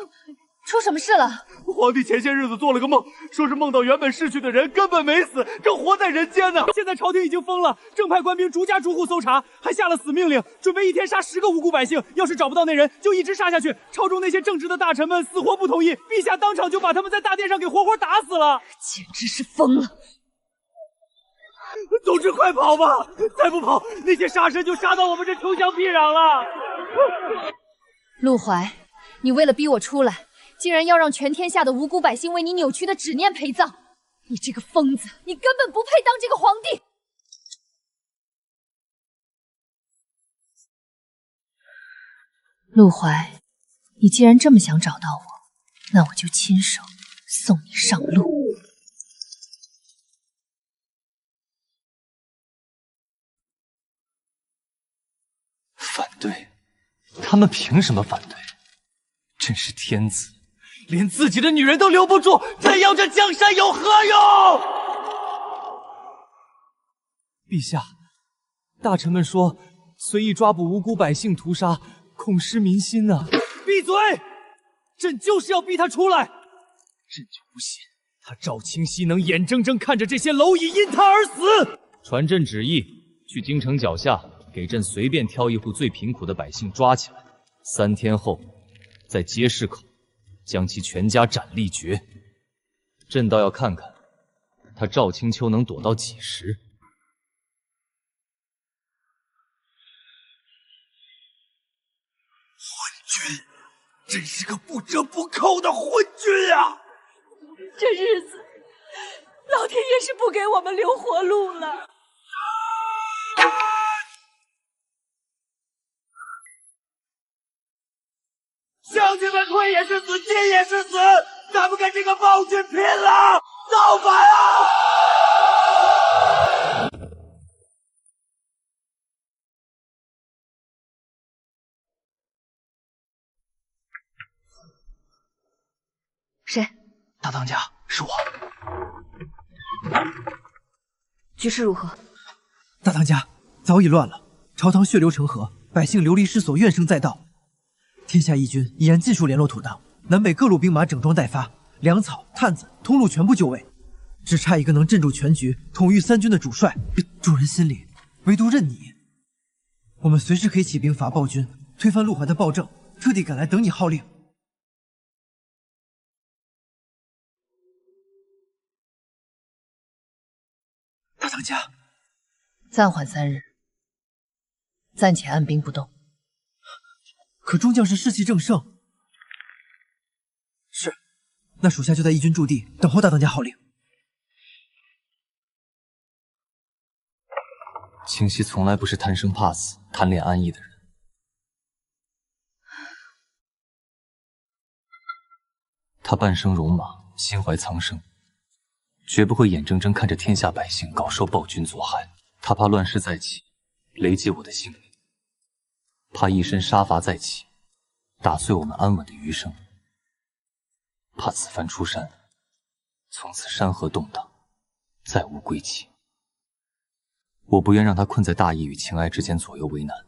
出什么事了？皇帝前些日子做了个梦，说是梦到原本逝去的人根本没死，正活在人间呢。现在朝廷已经疯了，正派官兵逐家逐户搜查，还下了死命令，准备一天杀10个无辜百姓。要是找不到那人，就一直杀下去。朝中那些正直的大臣们死活不同意，陛下当场就把他们在大殿上给活活打死了，简直是疯了！总之快跑吧，再不跑，那些杀神就杀到我们这穷乡僻壤了。陆怀，你为了逼我出来，竟然要让全天下的无辜百姓为你扭曲的执念陪葬！你这个疯子，你根本不配当这个皇帝！陆怀，你既然这么想找到我，那我就亲手送你上路。反对？他们凭什么反对？真是天子，连自己的女人都留不住，再要这江山有何用？陛下，大臣们说随意抓捕无辜百姓屠杀，恐失民心啊！闭嘴！朕就是要逼他出来！朕就不信他赵清溪能眼睁睁看着这些蝼蚁因他而死。传朕旨意，去京城脚下给朕随便挑一户最贫苦的百姓抓起来，3天后在街市口将其全家斩立决。朕倒要看看他赵青秋能躲到几时。混君，真是个不折不扣的混君啊！这日子，老天爷是不给我们留活路了。乡亲们，亏也是死，进也是死，咱们跟这个暴君拼了！造反啊！谁？大当家，是我。局势如何？大当家，早已乱了，朝堂血流成河，百姓流离失所，怨声载道。天下义军已然尽数联络土档，南北各路兵马整装待发，粮草、探子、通路全部就位，只差一个能镇住全局、统御3军的主帅。众人心里唯独认你。我们随时可以起兵伐暴君，推翻陆怀的暴政，特地赶来等你号令。大当家，暂缓3日，暂且按兵不动。可众将士士气正盛。是，那属下就在义军驻地等候大当家号令。清溪从来不是贪生怕死、贪恋安逸的人。他半生戎马，心怀苍生，绝不会眼睁睁看着天下百姓饱受暴君所害。他怕乱世再起，雷击我的性命；怕一身杀伐再起，打碎我们安稳的余生；怕此番出山，从此山河动荡，再无归期。我不愿让他困在大义与情爱之间左右为难。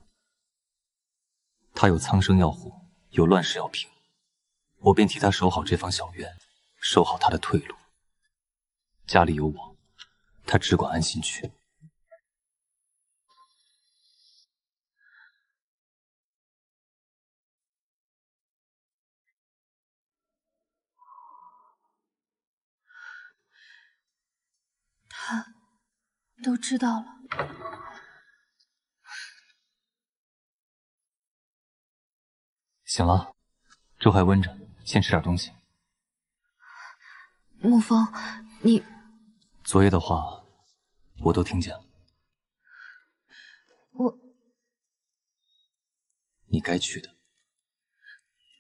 他有苍生要护，有乱世要平，我便替他守好这方小院，守好他的退路。家里有我，他只管安心去。他都知道了。醒了，粥还温着，先吃点东西。沐风，你昨夜的话，我都听见了。你该去的。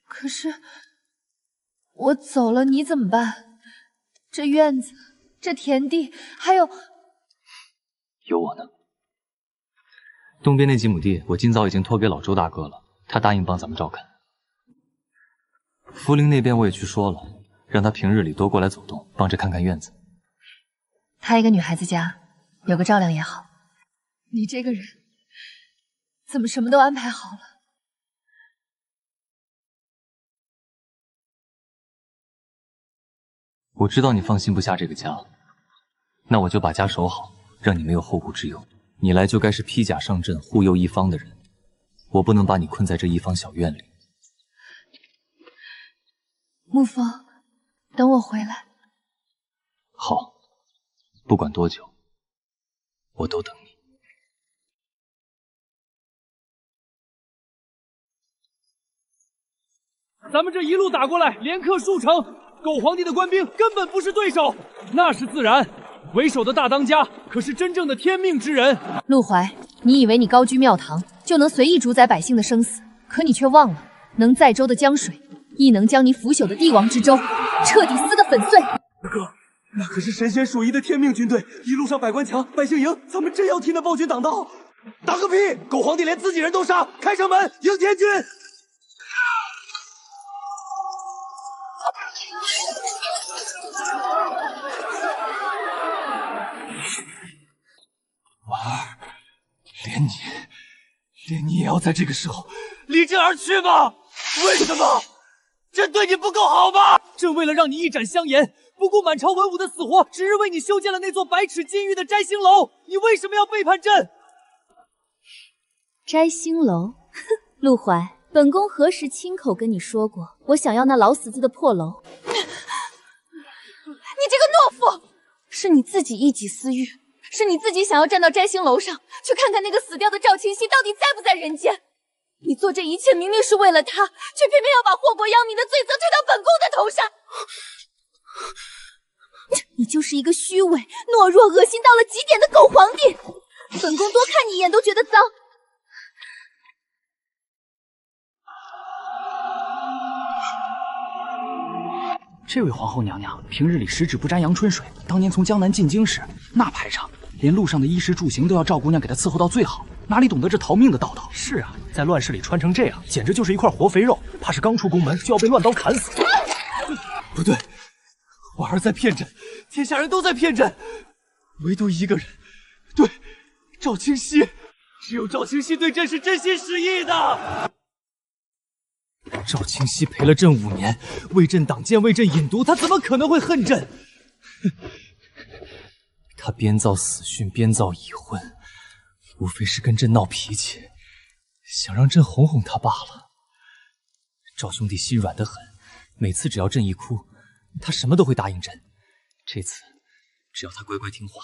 可是我走了，你怎么办？这院子，这田地，还有有我呢。东边那几亩地，我今早已经托给老周大哥了，他答应帮咱们照看。福陵那边我也去说了，让他平日里多过来走动，帮着看看院子。她一个女孩子家，有个照料也好。你这个人，怎么什么都安排好了？我知道你放心不下这个家，那我就把家守好，让你没有后顾之忧。你来就该是披甲上阵，护佑一方的人，我不能把你困在这一方小院里。沐风，等我回来。好，不管多久，我都等你。咱们这一路打过来，连克数城，狗皇帝的官兵根本不是对手。那是自然，为首的大当家可是真正的天命之人。陆怀，你以为你高居庙堂就能随意主宰百姓的生死？可你却忘了，能载舟的江水，亦能将你腐朽的帝王之舟彻底撕得粉碎。哥，那可是神仙属意的天命军队，一路上百官墙、百姓营，咱们真要替那暴君挡道？挡个屁！狗皇帝连自己人都杀，开城门迎天军！婉儿，连你也要在这个时候离朕而去吗？为什么？朕对你不够好吗？朕为了让你一展香颜，不顾满朝文武的死活，只日为你修建了那座百尺金玉的摘星楼，你为什么要背叛朕？摘星楼，哼，陆怀，本宫何时亲口跟你说过，我想要那老死子的破楼？你这个懦夫！是你自己一己私欲，是你自己想要站到摘星楼上，去看看那个死掉的赵清溪到底在不在人间。你做这一切明明是为了他，却偏偏要把祸国殃民的罪责推到本宫的头上。你就是一个虚伪、懦弱、恶心到了极点的狗皇帝。本宫多看你一眼都觉得脏。这位皇后娘娘平日里十指不沾阳春水，当年从江南进京时那排场，连路上的衣食住行都要赵姑娘给她伺候到最好，哪里懂得这逃命的道道？是啊，在乱世里穿成这样，简直就是一块活肥肉，怕是刚出宫门就要被乱刀砍死。不对，婉儿在骗朕，天下人都在骗朕，唯独一个人，对，赵清溪，只有赵清溪对朕是真心实意的。赵清溪陪了朕5年，为朕挡箭，为朕引毒，他怎么可能会恨朕？他编造死讯，编造已婚，无非是跟朕闹脾气，想让朕哄哄他罢了。赵兄弟心软得很，每次只要朕一哭，他什么都会答应朕。这次只要他乖乖听话，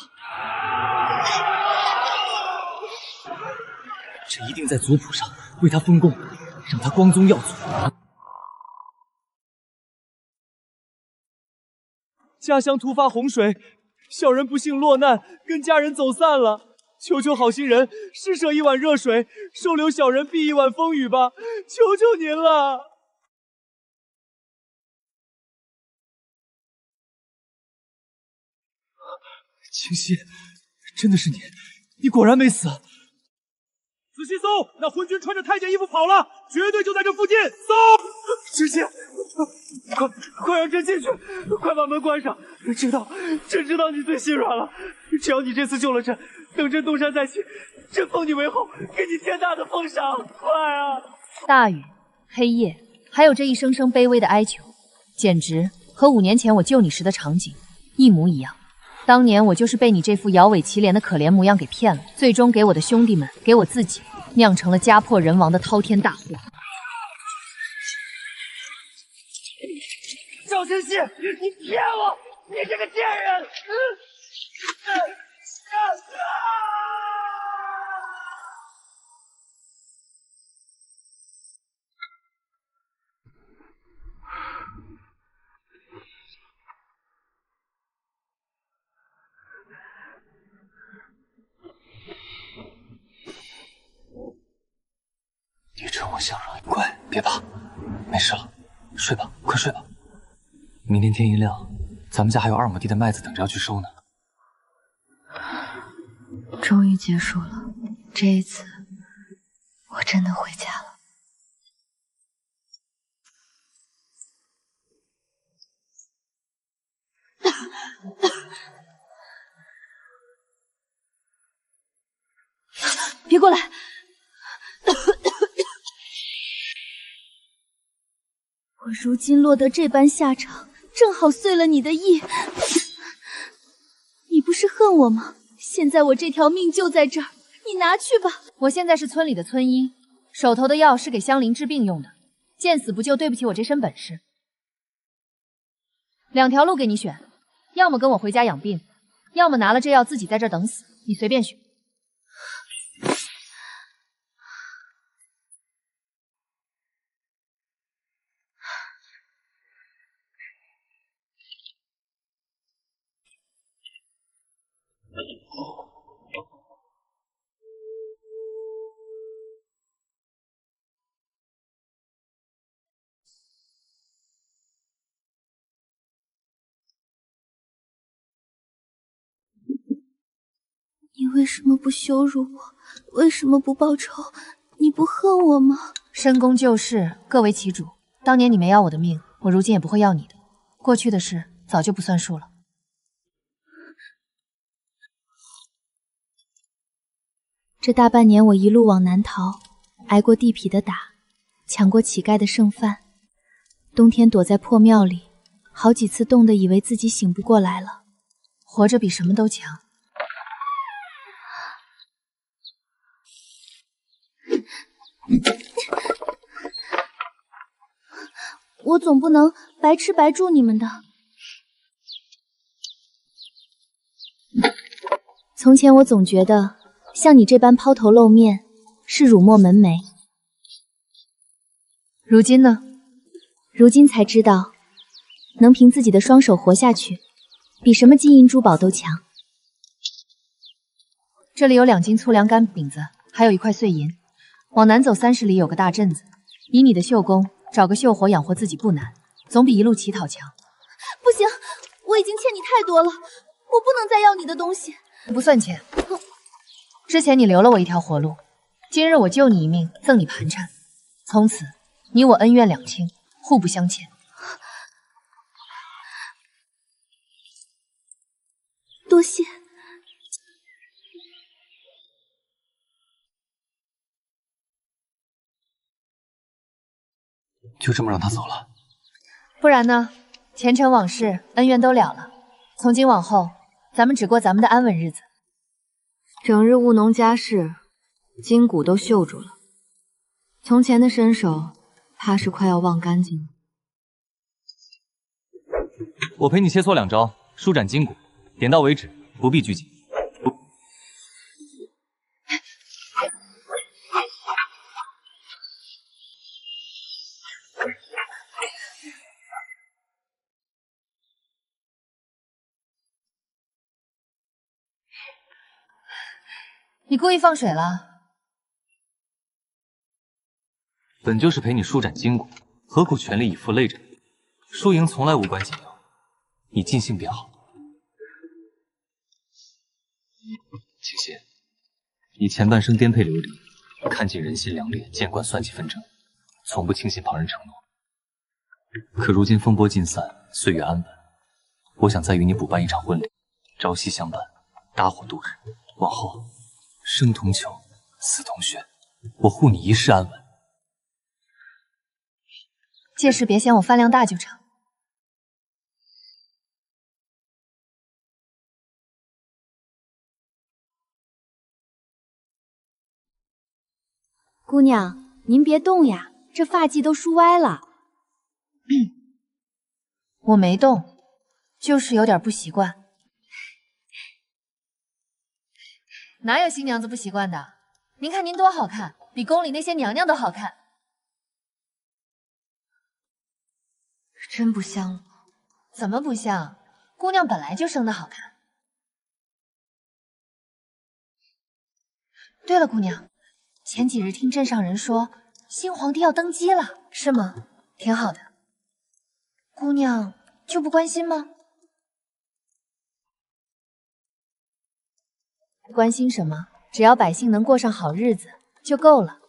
朕一定在族谱上为他封功，让他光宗耀祖。家乡突发洪水，小人不幸落难，跟家人走散了。求求好心人施舍一碗热水，收留小人避一碗风雨吧，求求您了。清溪，真的是你，你果然没死。仔细搜，那昏君穿着太监衣服跑了，绝对就在这附近。搜！知县，快让朕进去，快把门关上。朕知道你最心软了，只要你这次救了朕，等朕东山再起，朕封你为后，给你天大的封赏。快啊！大雨、黑夜，还有这一声声卑微的哀求，简直和5年前我救你时的场景一模一样。当年我就是被你这副摇尾乞怜的可怜模样给骗了，最终给我的兄弟们，给我自己酿成了家破人亡的滔天大祸。赵清溪，你骗我！你这个贱人！你宠我相容，乖，别怕，没事了，睡吧，快睡吧。明天天一亮，咱们家还有2亩地的麦子等着要去收呢。终于结束了，这一次我真的回家了。别过来！我如今落得这般下场，正好遂了你的意。你不是恨我吗？现在我这条命就在这儿，你拿去吧。我现在是村里的村医，手头的药是给香菱治病用的，见死不救对不起我这身本事。2条路给你选，要么跟我回家养病，要么拿了这药自己在这儿等死，你随便选。你为什么不羞辱我？为什么不报仇？你不恨我吗？深宫旧事，各为其主。当年你没要我的命，我如今也不会要你的。过去的事早就不算数了。这大半年，我一路往南逃，挨过地痞的打，抢过乞丐的剩饭，冬天躲在破庙里，好几次冻得以为自己醒不过来了。活着比什么都强。我总不能白吃白住你们的。从前我总觉得像你这般抛头露面是辱没门楣，如今呢？如今才知道，能凭自己的双手活下去，比什么金银珠宝都强。这里有2斤粗粮干饼子，还有1块碎银。往南走30里有个大镇子，以你的绣工，找个绣活养活自己不难，总比一路乞讨强。不行，我已经欠你太多了，我不能再要你的东西。不算钱，之前你留了我一条活路，今日我救你一命，赠你盘缠，从此你我恩怨两清，互不相欠。多谢。就这么让他走了？不然呢？前尘往事，恩怨都了了。从今往后，咱们只过咱们的安稳日子。整日务农家事，筋骨都锈住了。从前的身手，怕是快要忘干净了。我陪你切磋2招，舒展筋骨，点到为止，不必拘谨。你故意放水了？本就是陪你舒展筋骨，何苦全力以赴累着你？输赢从来无关紧要，你尽兴便好。清溪，你前半生颠沛流离，看尽人心良劣，见惯算计纷争，从不轻信旁人承诺。可如今风波尽散，岁月安稳，我想再与你补办一场婚礼，朝夕相伴，搭伙度日。往后，生同裘，死同穴，我护你一世安稳。届时别嫌我饭量大就成。姑娘，您别动呀，这发髻都梳歪了。我没动，就是有点不习惯。哪有新娘子不习惯的？您看您多好看，比宫里那些娘娘都好看。真不像我。怎么不像？姑娘本来就生得好看。对了，姑娘，前几日听镇上人说，新皇帝要登基了，是吗？挺好的。姑娘就不关心吗？关心什么？只要百姓能过上好日子就够了。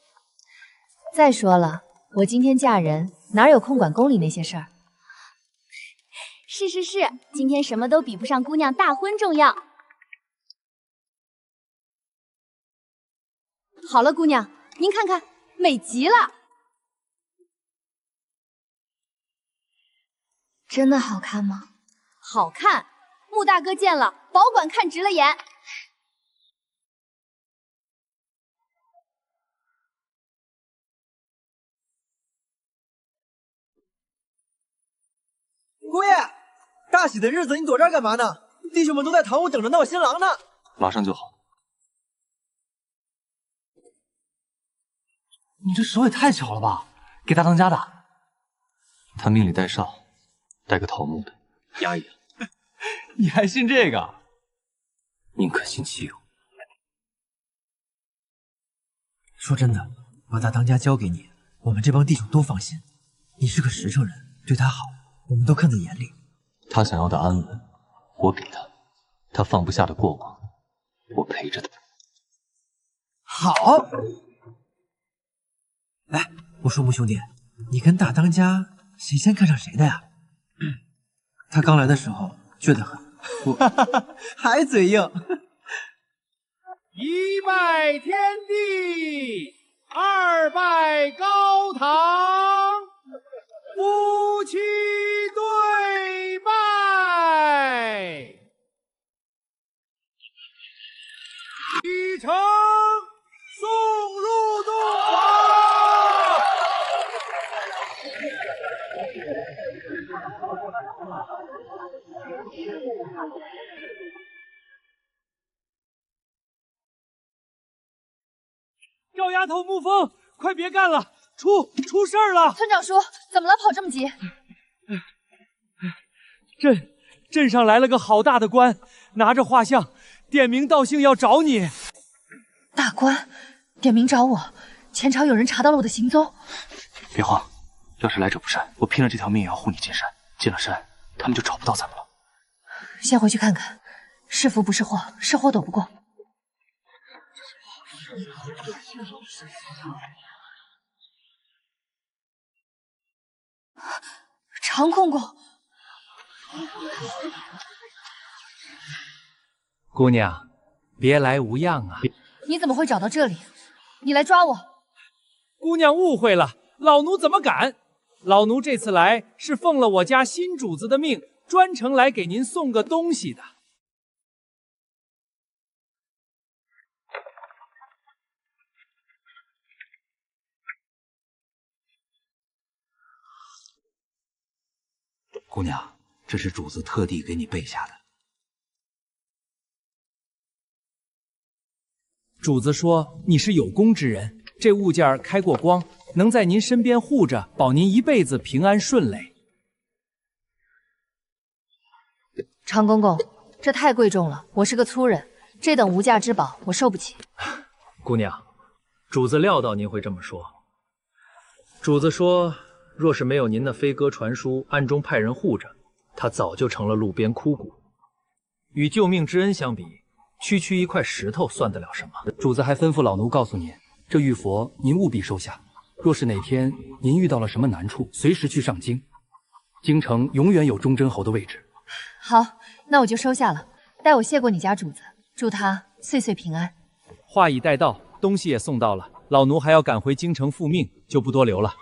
再说了，我今天嫁人，哪有空管宫里那些事儿？是，今天什么都比不上姑娘大婚重要。好了，姑娘，您看看，美极了。真的好看吗？好看，穆大哥见了，保管看直了眼。姑爷，大喜的日子你躲这儿干嘛呢？弟兄们都在堂屋等着闹新郎呢。马上就好。你这手也太巧了吧，给大当家的。他命里带煞，带个桃木的，压一压。你还信这个？宁可信其有。说真的，把大当家交给你，我们这帮弟兄都放心。你是个实诚人，对他好，我们都看在眼里。他想要的安稳，我给他；他放不下的过往，我陪着他。好。哎，我说穆兄弟，你跟大当家谁先看上谁的呀？他刚来的时候倔得很，还嘴硬。一拜天地，二拜高堂，夫妻对拜，启程送入洞房。赵丫头，沐风，快别干了，出事儿了！村长叔，怎么了？跑这么急？镇上来了个好大的官，拿着画像，点名道姓要找你。大官，点名找我？前朝有人查到了我的行踪。别慌，要是来者不善，我拼了这条命也要护你进山。进了山，他们就找不到咱们了。先回去看看，是福不是祸，是祸躲不过。长公公，姑娘，别来无恙啊！你怎么会找到这里？你来抓我？姑娘误会了，老奴怎么敢？老奴这次来是奉了我家新主子的命，专程来给您送个东西的。姑娘，这是主子特地给你备下的。主子说你是有功之人，这物件开过光，能在您身边护着，保您一辈子平安顺累。长公公，这太贵重了，我是个粗人，这等无价之宝我受不起。姑娘，主子料到您会这么说。主子说，若是没有您那飞鸽传书，暗中派人护着，他早就成了路边枯骨。与救命之恩相比，区区一块石头算得了什么？主子还吩咐老奴告诉您，这玉佛您务必收下。若是哪天您遇到了什么难处，随时去上京，京城永远有忠贞侯的位置。好，那我就收下了。代我谢过你家主子，祝他岁岁平安。话已带到，东西也送到了，老奴还要赶回京城复命，就不多留了。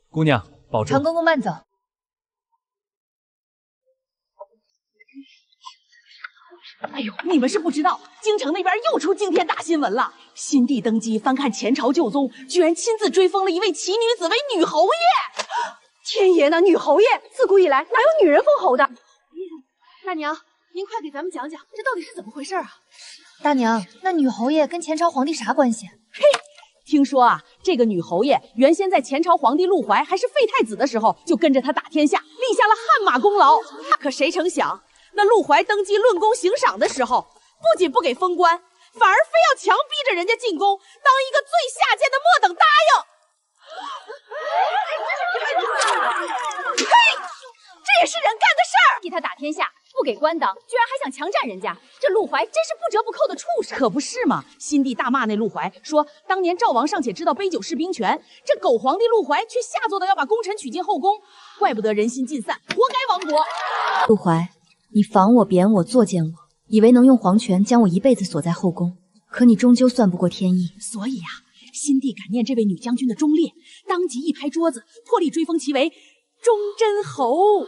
姑娘保重。长公公慢走。哎呦，你们是不知道，京城那边又出惊天大新闻了。新帝登基，翻看前朝旧宗，居然亲自追封了一位奇女子为女侯爷。天爷呐，女侯爷！自古以来哪有女人封侯的？大娘，您快给咱们讲讲，这到底是怎么回事啊？大娘，那女侯爷跟前朝皇帝啥关系？嘿，听说啊，这个女侯爷原先在前朝皇帝陆怀还是废太子的时候，就跟着他打天下，立下了汗马功劳。可谁成想，那陆怀登基论功行赏的时候，不仅不给封官，反而非要强逼着人家进宫，当一个最下贱的末等答应。嘿，这也是人干的事儿！替他打天下，不给官当，居然还想强占人家，这陆怀真是不折不扣的畜生！可不是嘛！新帝大骂那陆怀，说当年赵王尚且知道杯酒释兵权，这狗皇帝陆怀却下作的要把功臣娶进后宫，怪不得人心尽散，活该亡国。陆怀，你防我、贬我、作践我，以为能用皇权将我一辈子锁在后宫，可你终究算不过天意。所以啊，新帝感念这位女将军的忠烈，当即一拍桌子，破例追封其为忠贞侯。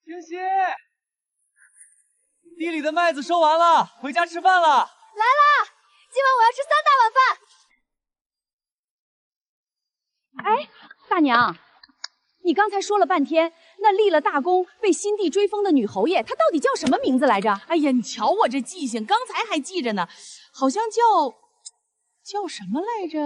清溪，地里的麦子收完了，回家吃饭了。来啦，今晚我要吃3大碗饭。哎，大娘，你刚才说了半天，那立了大功被新帝追封的女侯爷，她到底叫什么名字来着？哎呀，你瞧我这记性，刚才还记着呢，好像叫什么来着？